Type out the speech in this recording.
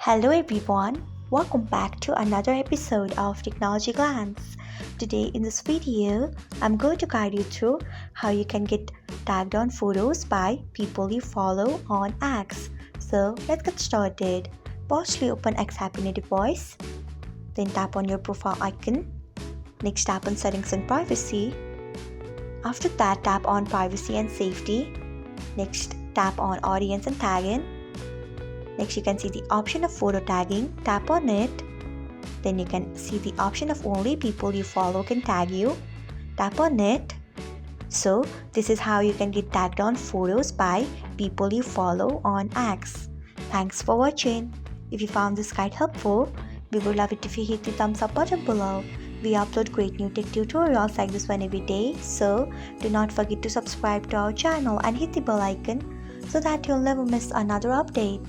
Hello everyone, welcome back to another episode of Technologyglance. Today in this video, I'm going to guide you through how you can get tagged on photos by people you follow on X. So let's get started. Firstly, open X app in your device, then tap on your profile icon. Next, tap on Settings and Privacy. After that, tap on Privacy and Safety. Next, tap on Audience and Tagging. Next, you can see the option of photo tagging. Tap on it. Then you can see the option of only people you follow can tag you. Tap on it. So this is how you can get tagged on photos by people you follow on X. Thanks for watching. If you found this guide helpful, we would love it if you hit the thumbs up button below. We upload great new tech tutorials like this one every day, so do not forget to subscribe to our channel and hit the bell icon so that you'll never miss another update.